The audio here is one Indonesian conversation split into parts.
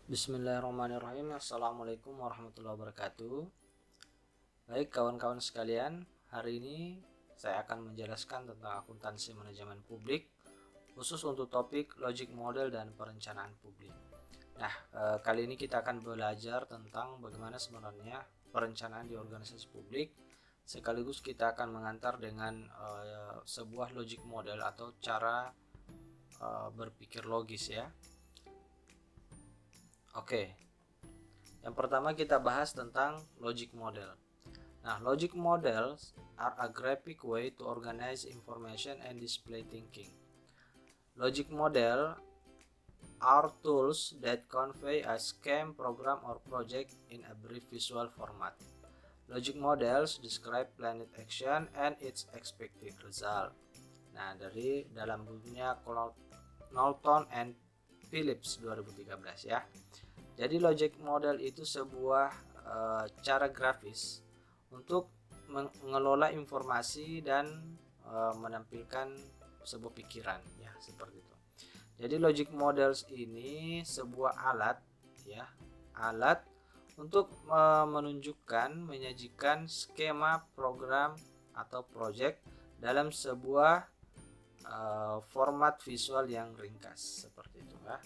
Bismillahirrahmanirrahim. Assalamualaikum warahmatullahi wabarakatuh. Baik kawan-kawan sekalian, hari ini saya akan menjelaskan tentang akuntansi manajemen publik, khusus untuk topik logic model dan perencanaan publik. Nah, kali ini kita akan belajar tentang bagaimana sebenarnya perencanaan di organisasi publik, sekaligus kita akan mengantar dengan sebuah logic model atau cara berpikir logis ya. Oke, yang pertama kita bahas tentang logic model. Nah, logic models are a graphic way to organize information and display thinking. Logic model are tools that convey a scheme, program, or project in a brief visual format. Logic models describe planned action and its expected result. Nah, dari dalam bukunya Knowlton and Phillips 2013 ya. Jadi logic model itu sebuah cara grafis untuk mengelola informasi dan menampilkan sebuah pikiran ya, seperti itu. Jadi logic models ini sebuah alat ya, alat untuk menunjukkan, menyajikan skema, program atau project dalam sebuah format visual yang ringkas seperti itu ya.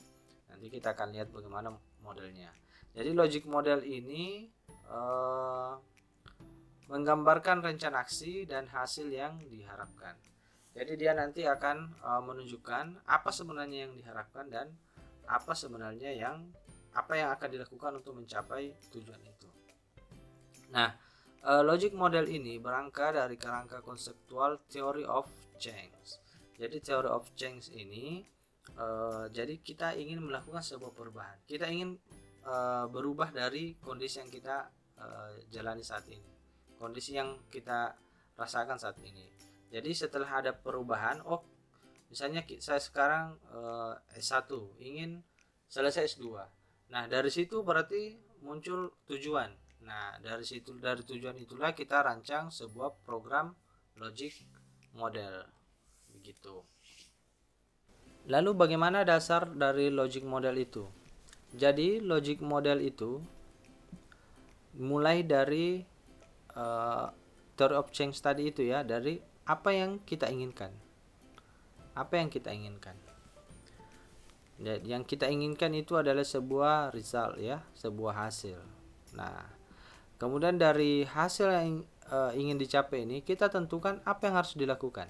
Nanti kita akan lihat bagaimana modelnya. Jadi logic model ini menggambarkan rencana aksi dan hasil yang diharapkan. Jadi dia nanti akan menunjukkan apa sebenarnya yang diharapkan dan apa sebenarnya yang akan dilakukan untuk mencapai tujuan itu. Nah, logic model ini berangkat dari kerangka konseptual theory of change. Jadi theory of change ini jadi kita ingin melakukan sebuah perubahan. Kita ingin berubah dari kondisi yang kita jalani saat ini, kondisi yang kita rasakan saat ini. Jadi setelah ada perubahan, misalnya saya sekarang S1 ingin selesai S2. Nah, dari situ berarti muncul tujuan. Nah, dari tujuan itulah kita rancang sebuah program logic model begitu. Lalu bagaimana dasar dari logic model itu? Jadi logic model itu mulai dari theory of change tadi itu ya, dari apa yang kita inginkan. Apa yang kita inginkan? Yang kita inginkan itu adalah sebuah result ya, sebuah hasil. Nah, kemudian dari hasil yang ingin dicapai ini kita tentukan apa yang harus dilakukan.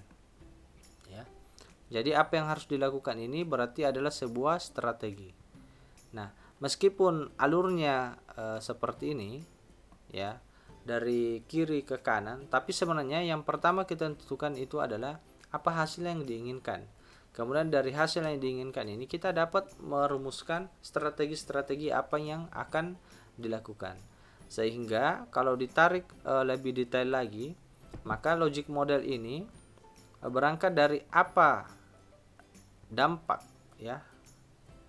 Ya. Jadi apa yang harus dilakukan ini berarti adalah sebuah strategi. Nah, meskipun alurnya seperti ini ya, dari kiri ke kanan, tapi sebenarnya yang pertama kita tentukan itu adalah apa hasil yang diinginkan. Kemudian dari hasil yang diinginkan ini kita dapat merumuskan strategi-strategi apa yang akan dilakukan. Sehingga kalau ditarik lebih detail lagi, maka logic model ini berangkat dari apa dampak ya,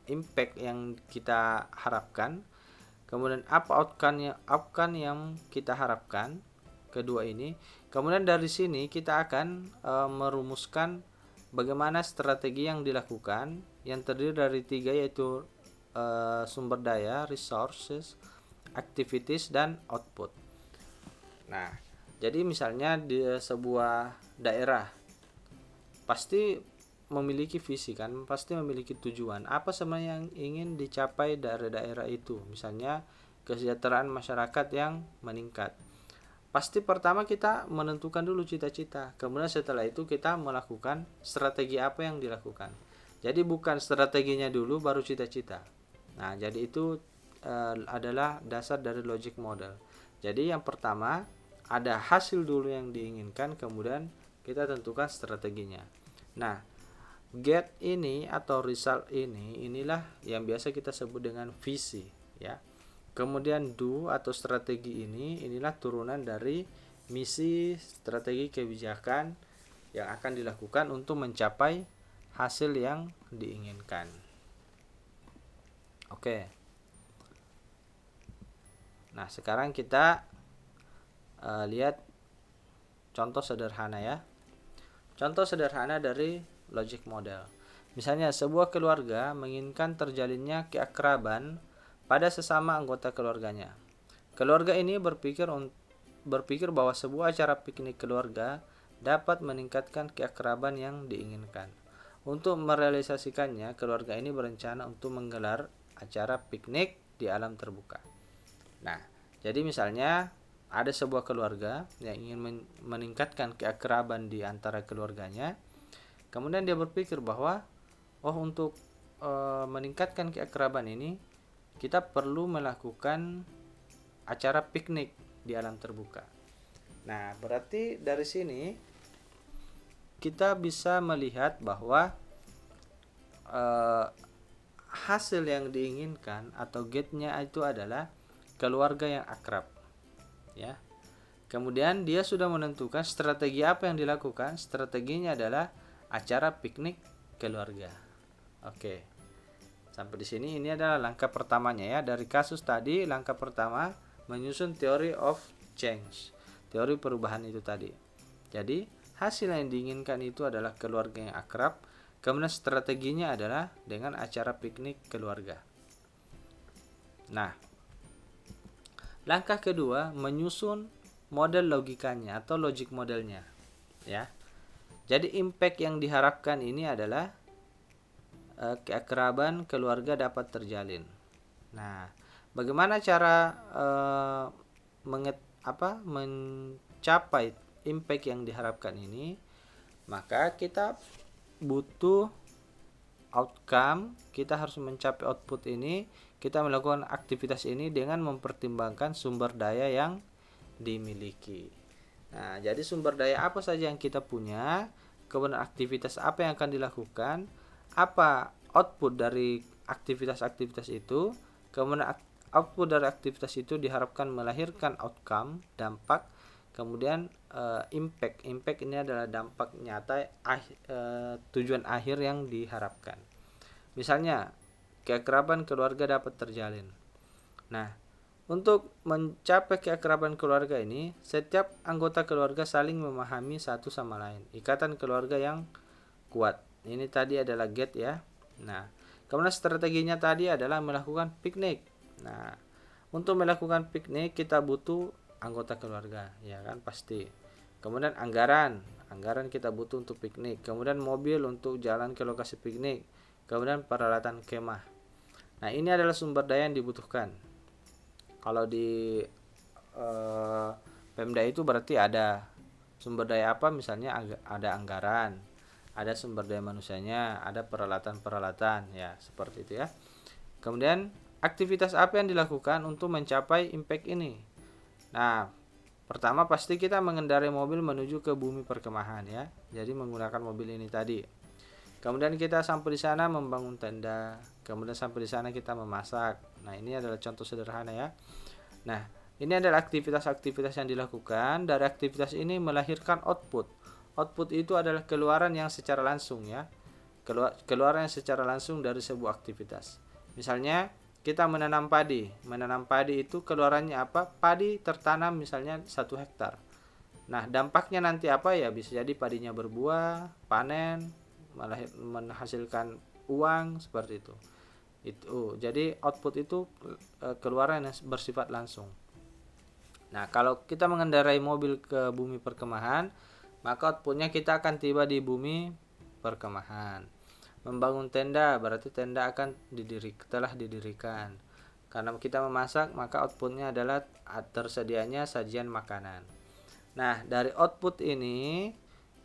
impact yang kita harapkan, kemudian apa outcome yang kita harapkan, kedua ini. Kemudian dari sini kita akan merumuskan bagaimana strategi yang dilakukan, yang terdiri dari 3 yaitu sumber daya, resources, activities, dan output. Nah, jadi misalnya di sebuah daerah pasti memiliki visi kan, pasti memiliki tujuan. Apa sebenarnya yang ingin dicapai dari daerah itu? Misalnya kesejahteraan masyarakat yang meningkat. Pasti pertama kita menentukan dulu cita-cita. Kemudian setelah itu kita melakukan strategi apa yang dilakukan. Jadi bukan strateginya dulu baru cita-cita. Nah, jadi itu adalah dasar dari logic model. Jadi yang pertama ada hasil dulu yang diinginkan, kemudian kita tentukan strateginya. Nah, get ini atau result ini, inilah yang biasa kita sebut dengan visi ya. Kemudian do atau strategi ini, inilah turunan dari misi, strategi kebijakan yang akan dilakukan untuk mencapai hasil yang diinginkan. Oke. Nah, sekarang kita lihat contoh sederhana ya. Contoh sederhana dari logic model. Misalnya sebuah keluarga menginginkan terjalinnya keakraban pada sesama anggota keluarganya. Keluarga ini berpikir bahwa sebuah acara piknik keluarga dapat meningkatkan keakraban yang diinginkan. Untuk merealisasikannya, keluarga ini berencana untuk menggelar acara piknik di alam terbuka. Nah, jadi misalnya ada sebuah keluarga yang ingin meningkatkan keakraban di antara keluarganya. Kemudian dia berpikir bahwa untuk meningkatkan keakraban ini kita perlu melakukan acara piknik di alam terbuka. Nah, berarti dari sini kita bisa melihat bahwa hasil yang diinginkan atau gate-nya itu adalah keluarga yang akrab, ya. Kemudian dia sudah menentukan strategi apa yang dilakukan. Strateginya adalah acara piknik keluarga. Oke. Sampai di sini ini adalah langkah pertamanya ya. Dari kasus tadi, langkah pertama menyusun theory of change. Teori perubahan itu tadi. Jadi, hasil yang diinginkan itu adalah keluarga yang akrab. Kemudian strateginya adalah dengan acara piknik keluarga. Nah, langkah kedua menyusun model logikanya atau logic modelnya, ya. Jadi impact yang diharapkan ini adalah keakraban keluarga dapat terjalin. Nah, bagaimana cara mencapai impact yang diharapkan ini? Maka kita butuh outcome, kita harus mencapai output ini. Kita melakukan aktivitas ini dengan mempertimbangkan sumber daya yang dimiliki. Nah, jadi sumber daya apa saja yang kita punya, kemudian aktivitas apa yang akan dilakukan, apa output dari aktivitas-aktivitas itu, kemudian output dari aktivitas itu diharapkan melahirkan outcome, dampak, kemudian impact. Impact ini adalah dampak nyata, tujuan akhir yang diharapkan. Misalnya, keakraban keluarga dapat terjalin. Nah, untuk mencapai keakraban keluarga ini, setiap anggota keluarga saling memahami satu sama lain. Ikatan keluarga yang kuat. Ini tadi adalah gate ya. Nah, kemudian strateginya tadi adalah melakukan piknik. Nah, untuk melakukan piknik kita butuh anggota keluarga, ya kan pasti. Kemudian anggaran kita butuh untuk piknik. Kemudian mobil untuk jalan ke lokasi piknik. Kemudian peralatan kemah. Nah, ini adalah sumber daya yang dibutuhkan. Kalau di Pemda itu berarti ada sumber daya apa, misalnya ada anggaran, ada sumber daya manusianya, ada peralatan-peralatan, ya seperti itu ya. Kemudian aktivitas apa yang dilakukan untuk mencapai impact ini? Nah, pertama pasti kita mengendarai mobil menuju ke bumi perkemahan ya. Jadi menggunakan mobil ini tadi. Kemudian kita sampai di sana membangun tenda. Kemudian sampai di sana kita memasak. Nah, ini adalah contoh sederhana ya. Nah, ini adalah aktivitas-aktivitas yang dilakukan. Dari aktivitas ini melahirkan output. Output itu adalah keluaran yang secara langsung ya. Keluaran yang secara langsung dari sebuah aktivitas. Misalnya kita menanam padi. Menanam padi itu keluarannya apa? Padi tertanam misalnya 1 hektar. Nah, dampaknya nanti apa ya? Bisa jadi padinya berbuah, panen, menghasilkan uang seperti itu. Jadi output itu keluaran yang bersifat langsung. Nah, kalau kita mengendarai mobil ke bumi perkemahan, maka outputnya kita akan tiba di bumi perkemahan. Membangun tenda berarti tenda akan telah didirikan. Karena kita memasak, maka outputnya adalah tersedianya sajian makanan. Nah, dari output ini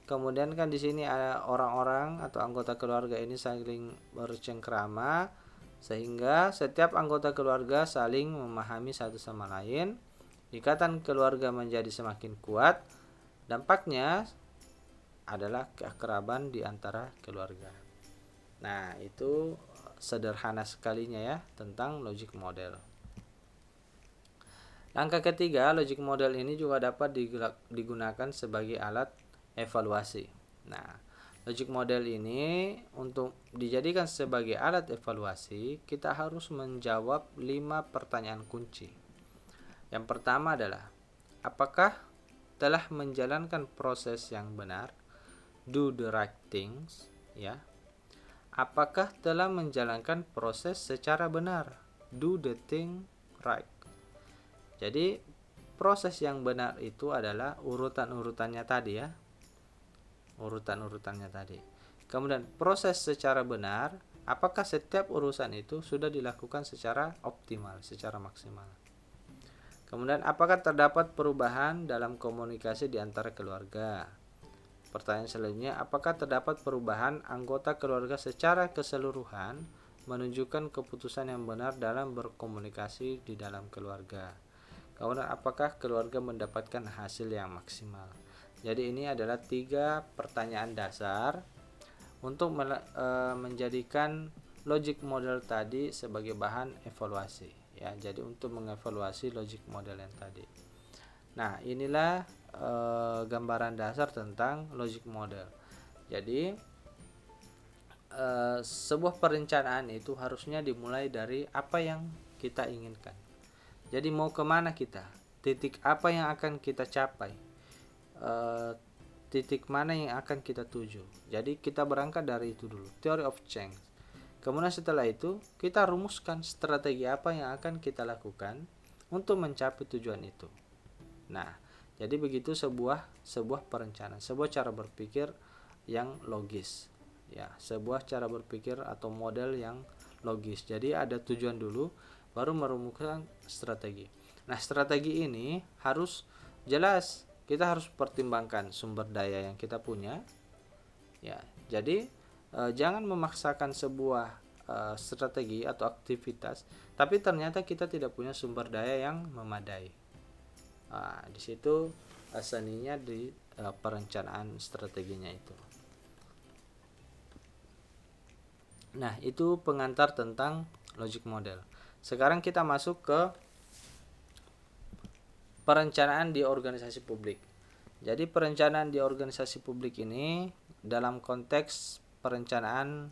kemudian kan di sini ada orang-orang atau anggota keluarga ini saling bercengkrama sehingga setiap anggota keluarga saling memahami satu sama lain. Ikatan keluarga menjadi semakin kuat. Dampaknya adalah keakraban di antara keluarga. Nah, itu sederhana sekalinya ya tentang logic model. Langkah ketiga, logic model ini juga dapat digunakan sebagai alat evaluasi. Nah, logic model ini untuk dijadikan sebagai alat evaluasi, kita harus menjawab 5 pertanyaan kunci. Yang pertama adalah, apakah telah menjalankan proses yang benar? Do the right things, ya. Apakah telah menjalankan proses secara benar? do the thing right. Jadi proses yang benar itu adalah urutan-urutannya tadi ya. Urutan-urutannya tadi. Kemudian proses secara benar, apakah setiap urusan itu sudah dilakukan secara optimal, secara maksimal. Kemudian apakah terdapat perubahan dalam komunikasi di antara keluarga. Pertanyaan selanjutnya, apakah terdapat perubahan anggota keluarga secara keseluruhan menunjukkan keputusan yang benar dalam berkomunikasi di dalam keluarga. Kemudian apakah keluarga mendapatkan hasil yang maksimal. Jadi ini adalah 3 pertanyaan dasar untuk menjadikan logic model tadi sebagai bahan evaluasi ya. Jadi untuk mengevaluasi logic model yang tadi. Nah, inilah gambaran dasar tentang logic model. Jadi sebuah perencanaan itu harusnya dimulai dari apa yang kita inginkan. Jadi mau kemana kita? Titik apa yang akan kita capai? Titik mana yang akan kita tuju? Jadi kita berangkat dari itu dulu, theory of change. Kemudian setelah itu kita rumuskan strategi apa yang akan kita lakukan untuk mencapai tujuan itu. Nah, jadi begitu sebuah perencanaan, sebuah cara berpikir yang logis. Ya, sebuah cara berpikir atau model yang logis. Jadi ada tujuan dulu, baru merumuskan strategi. Nah, strategi ini harus jelas. Kita harus pertimbangkan sumber daya yang kita punya. Ya, jadi jangan memaksakan sebuah strategi atau aktivitas, tapi ternyata kita tidak punya sumber daya yang memadai. Di situ seninya di perencanaan strateginya itu. Nah, itu pengantar tentang logic model. Sekarang kita masuk ke perencanaan di organisasi publik. Jadi perencanaan di organisasi publik ini dalam konteks perencanaan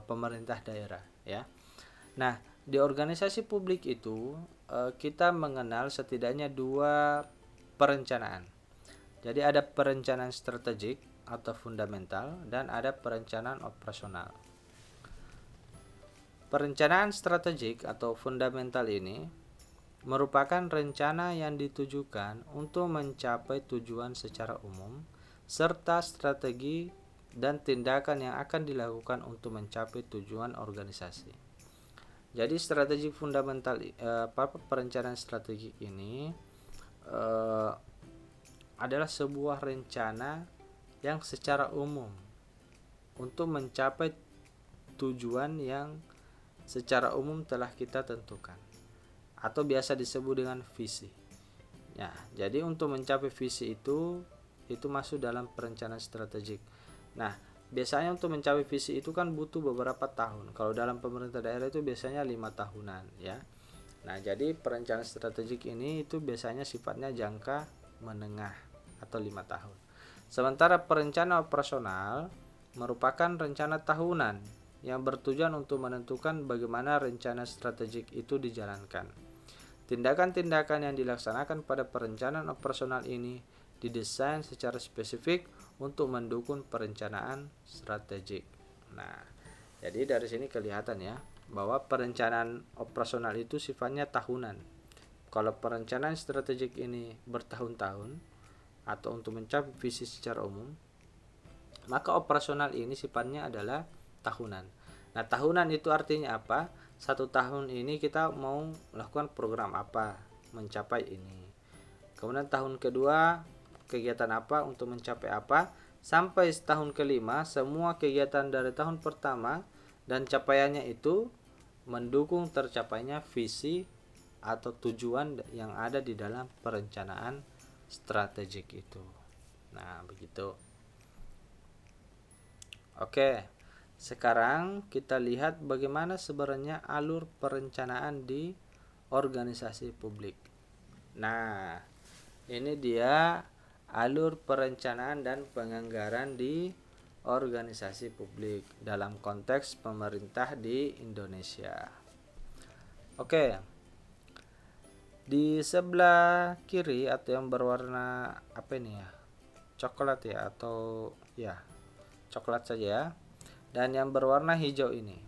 pemerintah daerah ya. Nah, di organisasi publik itu kita mengenal setidaknya 2 perencanaan. Jadi ada perencanaan strategik atau fundamental dan ada perencanaan operasional. Perencanaan strategik atau fundamental ini merupakan rencana yang ditujukan untuk mencapai tujuan secara umum serta strategi dan tindakan yang akan dilakukan untuk mencapai tujuan organisasi. Jadi strategi fundamental perencanaan strategik ini adalah sebuah rencana yang secara umum untuk mencapai tujuan yang secara umum telah kita tentukan atau biasa disebut dengan visi. Ya, jadi untuk mencapai visi itu masuk dalam perencanaan strategik. Nah, biasanya untuk mencapai visi itu kan butuh beberapa tahun. Kalau dalam pemerintah daerah itu biasanya 5 tahunan ya. Nah, jadi perencanaan strategik ini itu biasanya sifatnya jangka menengah atau 5 tahun. Sementara perencanaan operasional merupakan rencana tahunan yang bertujuan untuk menentukan bagaimana rencana strategik itu dijalankan. Tindakan-tindakan yang dilaksanakan pada perencanaan operasional ini didesain secara spesifik untuk mendukung perencanaan strategik. Nah, jadi dari sini kelihatan ya bahwa perencanaan operasional itu sifatnya tahunan. Kalau perencanaan strategik ini bertahun-tahun atau untuk mencapai visi secara umum, maka operasional ini sifatnya adalah tahunan. Nah, tahunan itu artinya apa? 1 tahun ini kita mau melakukan program apa, mencapai ini. Kemudian tahun kedua kegiatan apa untuk mencapai apa, sampai tahun kelima semua kegiatan dari tahun pertama dan capaiannya itu mendukung tercapainya visi atau tujuan yang ada di dalam perencanaan strategik itu. Nah, begitu. Oke. Sekarang kita lihat bagaimana sebenarnya alur perencanaan di organisasi publik. Nah, ini dia alur perencanaan dan penganggaran di organisasi publik dalam konteks pemerintah di Indonesia. Oke. Di sebelah kiri atau yang berwarna apa ini ya? Coklat ya atau ya, coklat saja ya. Dan yang berwarna hijau ini.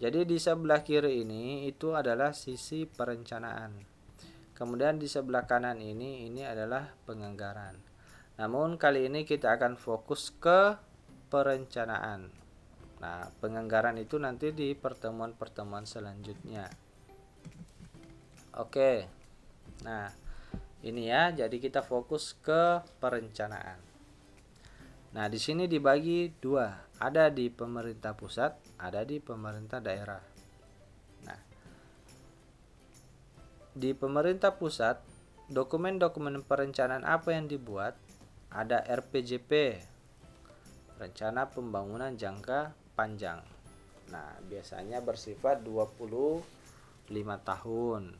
Jadi di sebelah kiri ini itu adalah sisi perencanaan. Kemudian di sebelah kanan ini adalah penganggaran. Namun kali ini kita akan fokus ke perencanaan. Nah, penganggaran itu nanti di pertemuan-pertemuan selanjutnya. Oke. Nah, ini ya, jadi kita fokus ke perencanaan. Nah, di sini dibagi dua, ada di pemerintah pusat, ada di pemerintah daerah. Nah, di pemerintah pusat, dokumen-dokumen perencanaan apa yang dibuat? Ada RPJP, Rencana Pembangunan Jangka Panjang. Nah, biasanya bersifat 25 tahun.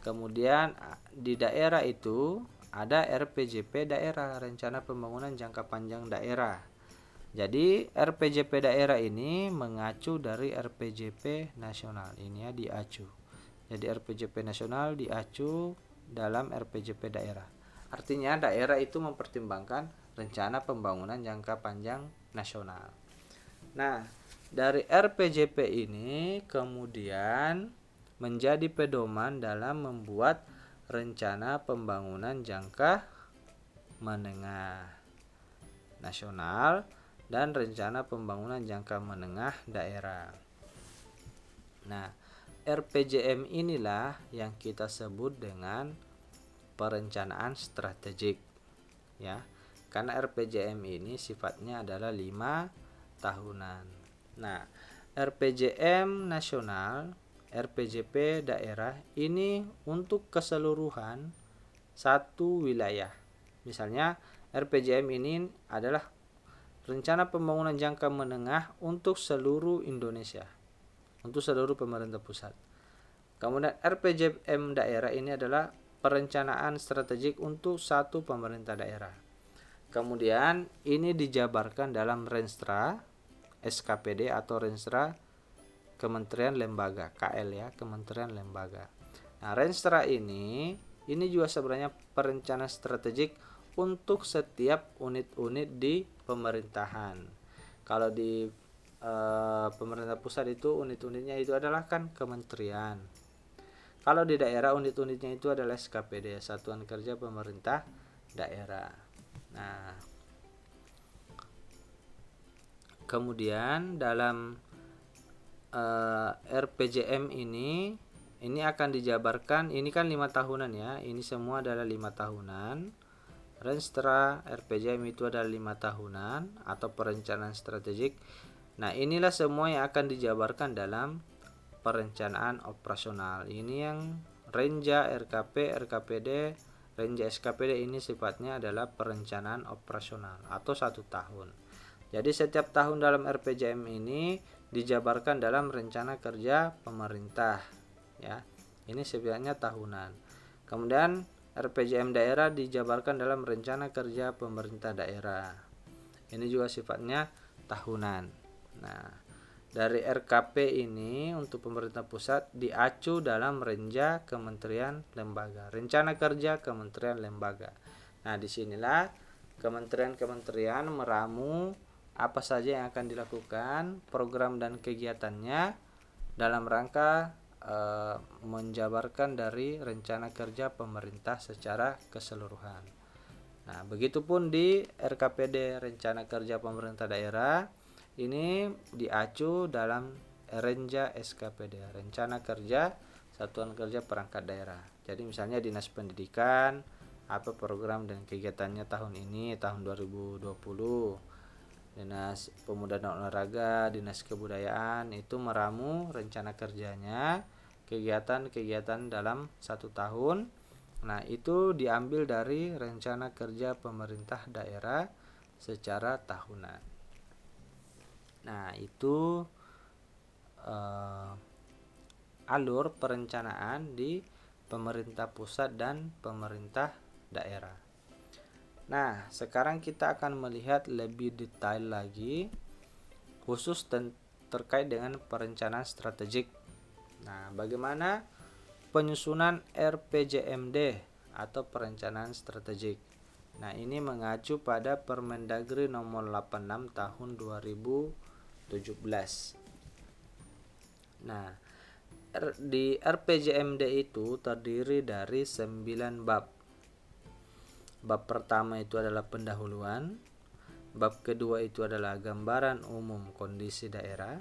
Kemudian di daerah itu ada RPJP daerah, Rencana Pembangunan Jangka Panjang Daerah. Jadi RPJP daerah ini mengacu dari RPJP nasional. Ini ya, diacu. Jadi RPJP nasional diacu dalam RPJP daerah. Artinya daerah itu mempertimbangkan rencana pembangunan jangka panjang nasional. Nah, dari RPJP ini kemudian menjadi pedoman dalam membuat rencana pembangunan jangka menengah nasional dan rencana pembangunan jangka menengah daerah. Nah, RPJM inilah yang kita sebut dengan perencanaan strategik, ya. Karena RPJM ini sifatnya adalah 5 tahunan. Nah, RPJM nasional, RPJP daerah ini untuk keseluruhan satu wilayah. Misalnya RPJM ini adalah rencana pembangunan jangka menengah untuk seluruh Indonesia, untuk seluruh pemerintah pusat. Kemudian RPJM daerah ini adalah perencanaan strategik untuk satu pemerintah daerah. Kemudian ini dijabarkan dalam Renstra SKPD atau Renstra Kementerian Lembaga, KL ya, Kementerian Lembaga. Nah, Renstra ini juga sebenarnya perencanaan strategik untuk setiap unit-unit di pemerintahan. Kalau di pemerintah pusat itu unit-unitnya itu adalah kan kementerian. Kalau di daerah unit-unitnya itu adalah SKPD, Satuan Kerja Pemerintah Daerah. Nah, kemudian dalam RPJM ini akan dijabarkan, ini kan 5 tahunan ya, ini semua adalah 5 tahunan. Renstra RPJM itu adalah 5 tahunan atau perencanaan strategik. Nah, inilah semua yang akan dijabarkan dalam perencanaan operasional. Ini yang Renja, RKP, RKPD, Renja SKPD ini sifatnya adalah perencanaan operasional atau 1 tahun. Jadi setiap tahun dalam RPJM ini dijabarkan dalam rencana kerja pemerintah, ya. Ini sebenarnya tahunan. Kemudian RPJM daerah dijabarkan dalam rencana kerja pemerintah daerah. Ini juga sifatnya tahunan. Nah, dari RKP ini untuk pemerintah pusat diacu dalam Renja Kementerian Lembaga, Rencana Kerja Kementerian Lembaga. Nah, disinilah kementerian-kementerian meramu apa saja yang akan dilakukan, program dan kegiatannya dalam rangka menjabarkan dari rencana kerja pemerintah secara keseluruhan. Nah, begitupun di RKPD, Rencana Kerja Pemerintah Daerah, ini diacu dalam Renja SKPD, Rencana Kerja Satuan Kerja Perangkat Daerah. Jadi misalnya Dinas Pendidikan, apa program dan kegiatannya tahun ini, tahun 2020. Dinas Pemuda dan Olahraga, Dinas Kebudayaan itu meramu rencana kerjanya, kegiatan-kegiatan dalam 1 tahun. Nah, itu diambil dari rencana kerja pemerintah daerah secara tahunan. Nah, itu alur perencanaan di pemerintah pusat dan pemerintah daerah. Nah, sekarang kita akan melihat lebih detail lagi khusus terkait dengan perencanaan strategik. Nah, bagaimana penyusunan RPJMD atau perencanaan strategik. Nah, ini mengacu pada Permendagri nomor 86 tahun 2017. Nah, di RPJMD itu terdiri dari 9 bab. Bab pertama itu adalah pendahuluan, bab kedua itu adalah gambaran umum kondisi daerah,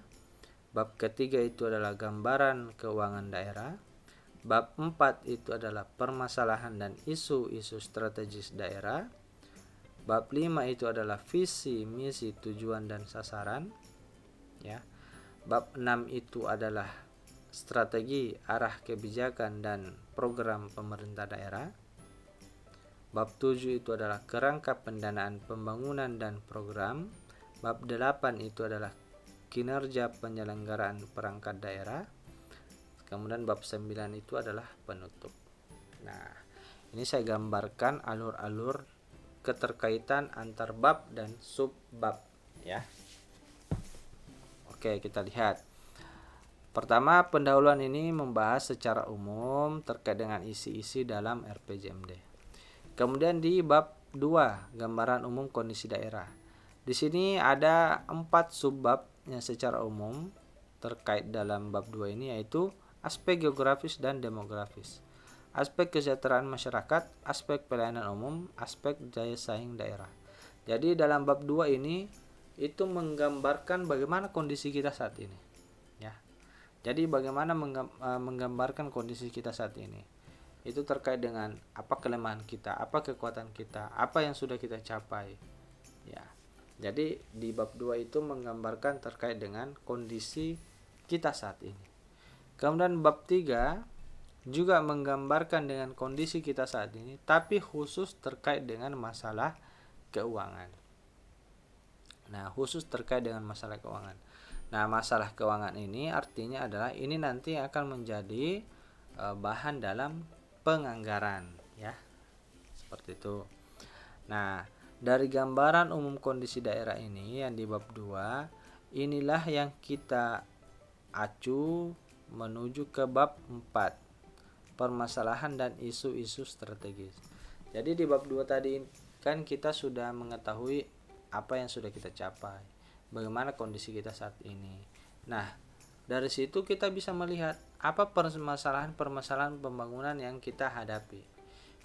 bab ketiga itu adalah gambaran keuangan daerah, bab 4 itu adalah permasalahan dan isu-isu strategis daerah, bab 5 itu adalah visi, misi, tujuan dan sasaran, ya. Bab 6 itu adalah strategi, arah kebijakan dan program pemerintah daerah. Bab 7 itu adalah kerangka pendanaan pembangunan dan program. Bab 8 itu adalah kinerja penyelenggaraan perangkat daerah. Kemudian bab 9 itu adalah penutup. Nah, ini saya gambarkan alur-alur keterkaitan antar bab dan subbab, ya. Oke, kita lihat. Pertama, pendahuluan ini membahas secara umum terkait dengan isi-isi dalam RPJMD. Kemudian di bab 2, gambaran umum kondisi daerah. Di sini ada 4 subbab yang secara umum terkait dalam bab 2 ini, yaitu aspek geografis dan demografis, aspek kesejahteraan masyarakat, aspek pelayanan umum, aspek daya saing daerah. Jadi dalam bab 2 ini itu menggambarkan bagaimana kondisi kita saat ini, ya. Jadi bagaimana menggambarkan kondisi kita saat ini. Itu terkait dengan apa kelemahan kita, apa kekuatan kita, apa yang sudah kita capai, ya. Jadi di bab 2 itu menggambarkan terkait dengan kondisi kita saat ini. Kemudian bab 3 juga menggambarkan dengan kondisi kita saat ini, tapi khusus terkait dengan masalah keuangan. Nah, khusus terkait dengan masalah keuangan. Nah, masalah keuangan ini artinya adalah ini nanti akan menjadi bahan dalam penganggaran, ya. Seperti itu. Nah, dari gambaran umum kondisi daerah ini yang di bab 2, inilah yang kita acu menuju ke bab 4, permasalahan dan isu-isu strategis. Jadi di bab 2 tadi kan kita sudah mengetahui apa yang sudah kita capai, bagaimana kondisi kita saat ini. Nah, dari situ kita bisa melihat apa permasalahan-permasalahan pembangunan yang kita hadapi.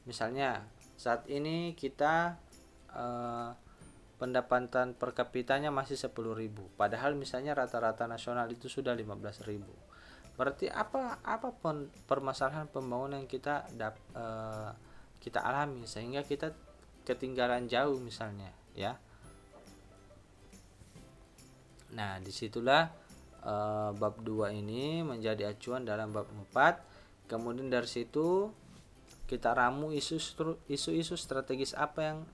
Misalnya saat ini kita pendapatan per kapitanya masih 10.000, padahal misalnya rata-rata nasional itu sudah 15.000. Berarti apa permasalahan pembangunan yang kita alami sehingga kita ketinggalan jauh misalnya, ya. Nah, disitulah bab 2 ini menjadi acuan dalam bab 4. Kemudian dari situ kita ramu isu-isu strategis apa yang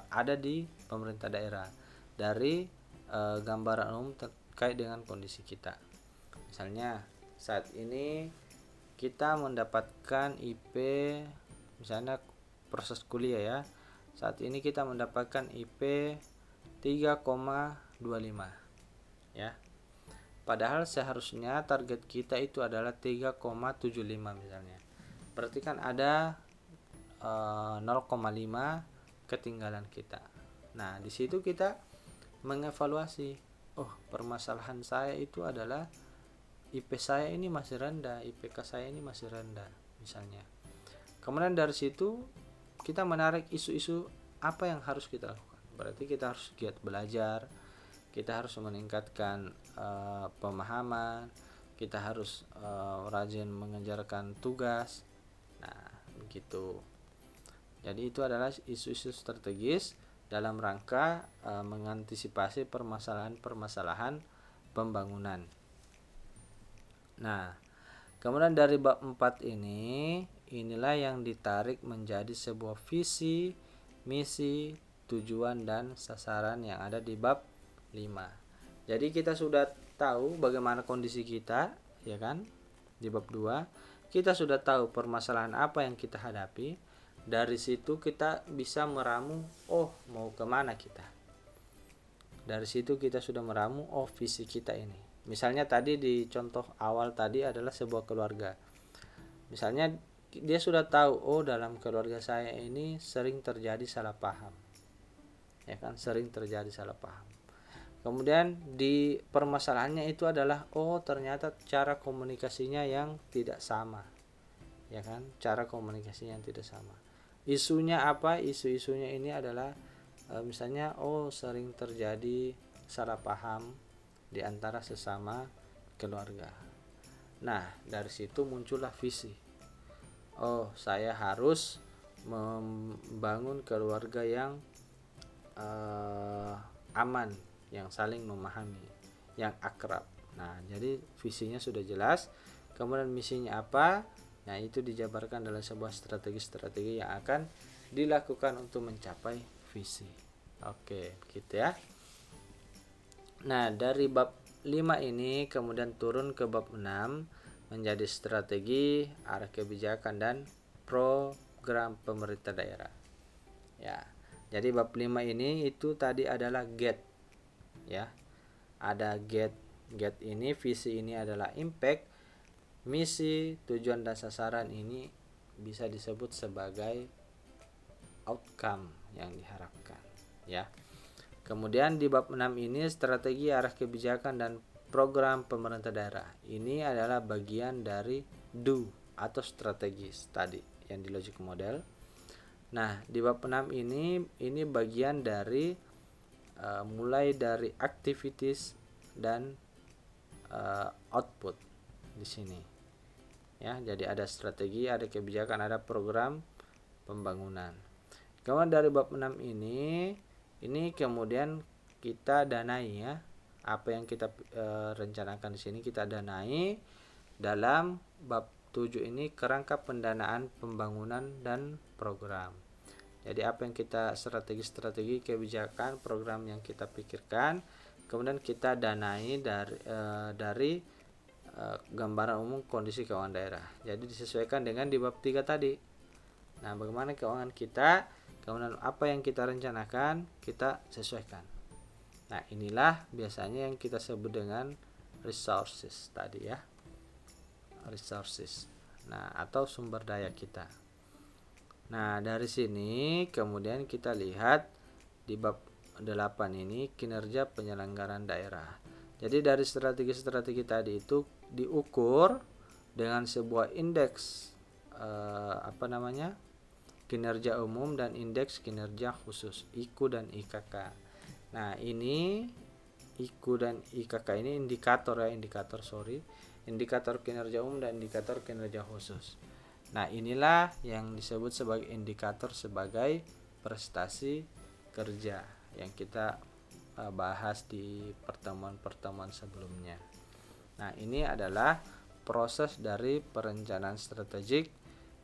ada di pemerintah daerah dari gambaran umum terkait dengan kondisi kita. Misalnya saat ini kita mendapatkan IP, misalnya proses kuliah, ya. Saat ini kita mendapatkan IP 3,25, ya. Padahal seharusnya target kita itu adalah 3,75 misalnya. Berarti kan ada 0,5 ketinggalan kita. Nah, di situ kita mengevaluasi, oh, permasalahan saya itu adalah IP saya ini masih rendah, IPK saya ini masih rendah misalnya. Kemudian dari situ kita menarik isu-isu apa yang harus kita lakukan. Berarti kita harus giat belajar, kita harus meningkatkan pemahaman, kita harus rajin mengerjakan tugas. Nah, begitu. Jadi itu adalah isu-isu strategis dalam rangka mengantisipasi permasalahan-permasalahan pembangunan. Nah, kemudian dari bab 4 ini, inilah yang ditarik menjadi sebuah visi, misi, tujuan dan sasaran yang ada di bab 5. Jadi kita sudah tahu bagaimana kondisi kita, ya kan? Di bab 2, kita sudah tahu permasalahan apa yang kita hadapi. Dari situ kita bisa meramu, oh, mau kemana kita. Dari situ kita sudah meramu, oh, visi kita ini. Misalnya tadi di contoh awal tadi adalah sebuah keluarga. Misalnya dia sudah tahu, oh, dalam keluarga saya ini sering terjadi salah paham. Ya kan, sering terjadi salah paham. Kemudian di permasalahannya itu adalah ternyata cara komunikasinya yang tidak sama, ya kan? Cara komunikasinya yang tidak sama. Isunya apa? Isu-isunya ini adalah misalnya sering terjadi salah paham di antara sesama keluarga. Nah, dari situ muncullah visi. Saya harus membangun keluarga yang aman, yang saling memahami, yang akrab. Nah, jadi visinya sudah jelas. Kemudian misinya apa? Nah, itu dijabarkan dalam sebuah strategi-strategi yang akan dilakukan untuk mencapai visi. Oke, gitu ya. Nah, dari bab 5 ini kemudian turun ke bab 6 menjadi strategi, arah kebijakan dan program pemerintah daerah. Ya. Jadi bab 5 ini itu tadi adalah get. Ya. Ada get. Get ini, visi ini adalah impact, misi, tujuan dan sasaran ini bisa disebut sebagai outcome yang diharapkan, ya. Kemudian di bab 6 ini strategi, arah kebijakan dan program pemerintah daerah. Ini adalah bagian dari do atau strategis tadi yang di logic model. Nah, di bab 6 ini bagian dari mulai dari activities dan output di sini. Ya, jadi ada strategi, ada kebijakan, ada program pembangunan. Kemudian dari bab 6 ini kemudian kita danai, ya. Apa yang kita rencanakan di sini kita danai dalam bab 7 ini kerangka pendanaan pembangunan dan program. Jadi apa yang kita strategi kebijakan, program yang kita pikirkan, kemudian kita danai dari gambaran umum kondisi keuangan daerah. Jadi disesuaikan dengan di bab 3 tadi. Nah, bagaimana keuangan kita, kemudian apa yang kita rencanakan, kita sesuaikan. Nah, inilah biasanya yang kita sebut dengan resources tadi, ya. Resources. Nah, atau sumber daya kita. Nah, dari sini kemudian kita lihat di bab 8 ini kinerja penyelenggaraan daerah. Jadi dari strategi-strategi tadi itu diukur dengan sebuah indeks kinerja umum dan indeks kinerja khusus, IKU dan IKK. Nah, ini IKU dan IKK ini indikator kinerja umum dan indikator kinerja khusus. Nah, inilah yang disebut sebagai indikator sebagai prestasi kerja yang kita bahas di pertemuan-pertemuan sebelumnya. Nah, ini adalah proses dari perencanaan strategik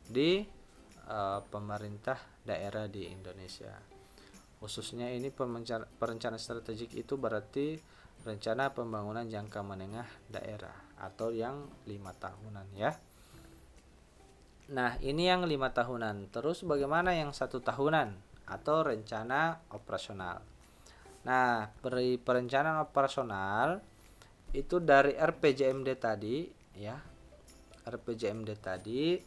di pemerintah daerah di Indonesia. Khususnya ini perencanaan strategik itu berarti rencana pembangunan jangka menengah daerah atau yang 5 tahunan, ya. Nah, ini yang 5 tahunan. Terus bagaimana yang 1 tahunan atau rencana operasional? Nah, perencanaan operasional itu dari RPJMD tadi, ya. RPJMD tadi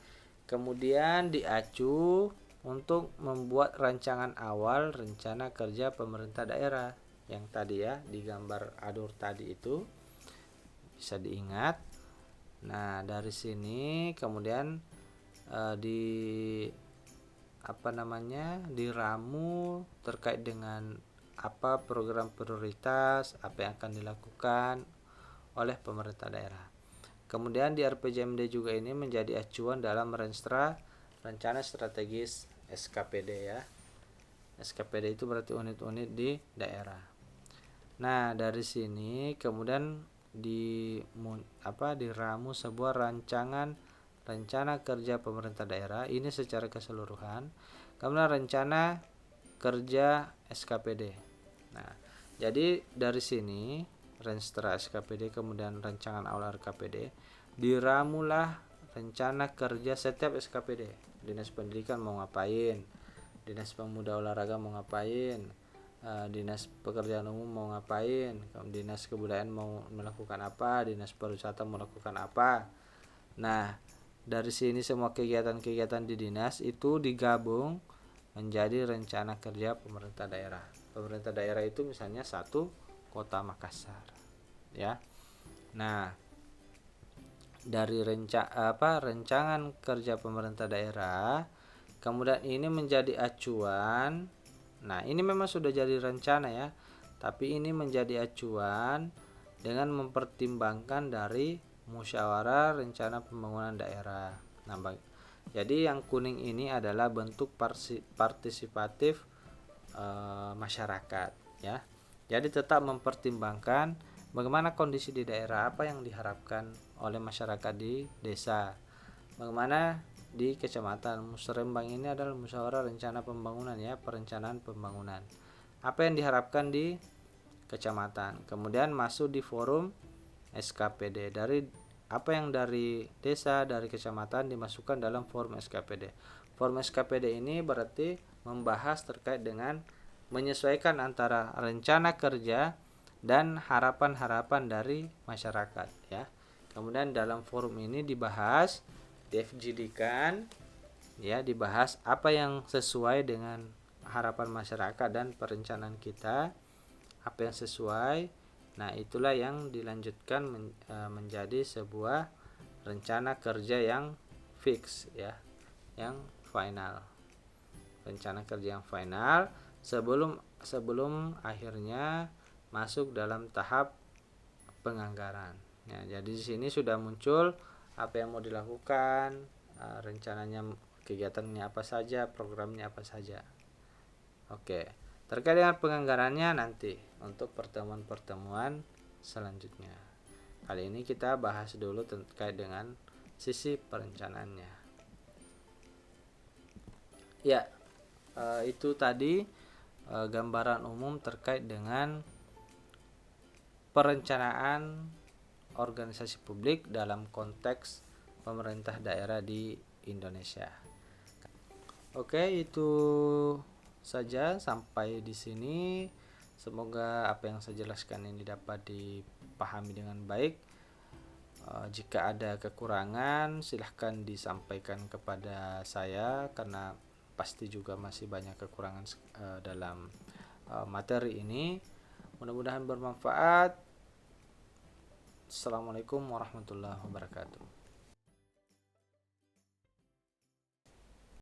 kemudian diacu untuk membuat rancangan awal rencana kerja pemerintah daerah yang tadi, ya, di gambar adur tadi itu bisa diingat. Nah, dari sini kemudian diramu terkait dengan apa program prioritas, apa yang akan dilakukan oleh pemerintah daerah. Kemudian di RPJMD juga ini menjadi acuan dalam rencana strategis SKPD, ya. SKPD itu berarti unit-unit di daerah. Nah, dari sini kemudian diramu sebuah rencana kerja pemerintah daerah ini secara keseluruhan, kemudian rencana kerja SKPD. Nah, jadi dari sini Renstra SKPD kemudian rancangan awal RKPD, diramulah rencana kerja setiap SKPD. Dinas Pendidikan mau ngapain, Dinas Pemuda Olahraga mau ngapain, Dinas Pekerjaan Umum mau ngapain, Dinas Kebudayaan mau melakukan apa, Dinas Pariwisata mau melakukan apa. Nah, dari sini semua kegiatan-kegiatan di dinas itu digabung menjadi rencana kerja pemerintah daerah. Pemerintah daerah itu misalnya 1 Kota Makassar, ya. Nah, dari rancangan kerja pemerintah daerah, kemudian ini menjadi acuan. Nah, ini memang sudah jadi rencana ya, tapi ini menjadi acuan dengan mempertimbangkan dari musyawarah rencana pembangunan daerah. Nah, jadi yang kuning ini adalah bentuk partisipatif masyarakat, ya. Jadi tetap mempertimbangkan bagaimana kondisi di daerah, apa yang diharapkan oleh masyarakat di desa, bagaimana di kecamatan. Musrembang ini adalah musyawarah rencana pembangunan, ya, perencanaan pembangunan. Apa yang diharapkan di kecamatan, kemudian masuk di forum SKPD. Dari apa yang dari desa, dari kecamatan dimasukkan dalam forum SKPD. Forum SKPD ini berarti membahas terkait dengan menyesuaikan antara rencana kerja dan harapan-harapan dari masyarakat, ya. Kemudian dalam forum ini dibahas, di-FGD-kan, ya, dibahas apa yang sesuai dengan harapan masyarakat dan perencanaan kita, apa yang sesuai. Nah, itulah yang dilanjutkan menjadi sebuah rencana kerja yang fix, ya, yang final. Rencana kerja yang final sebelum akhirnya masuk dalam tahap penganggaran. Ya, jadi di sini sudah muncul apa yang mau dilakukan, rencananya, kegiatannya apa saja, programnya apa saja. Oke, terkait dengan penganggarannya nanti untuk pertemuan-pertemuan selanjutnya. Kali ini kita bahas dulu terkait dengan sisi perencanaannya. Ya, itu tadi gambaran umum terkait dengan perencanaan organisasi publik dalam konteks pemerintah daerah di Indonesia. Oke, itu saja sampai di sini. Semoga apa yang saya jelaskan ini dapat dipahami dengan baik. Jika ada kekurangan, silahkan disampaikan kepada saya, karena pasti juga masih banyak kekurangan dalam materi ini. Mudah-mudahan bermanfaat. Assalamualaikum warahmatullahi wabarakatuh.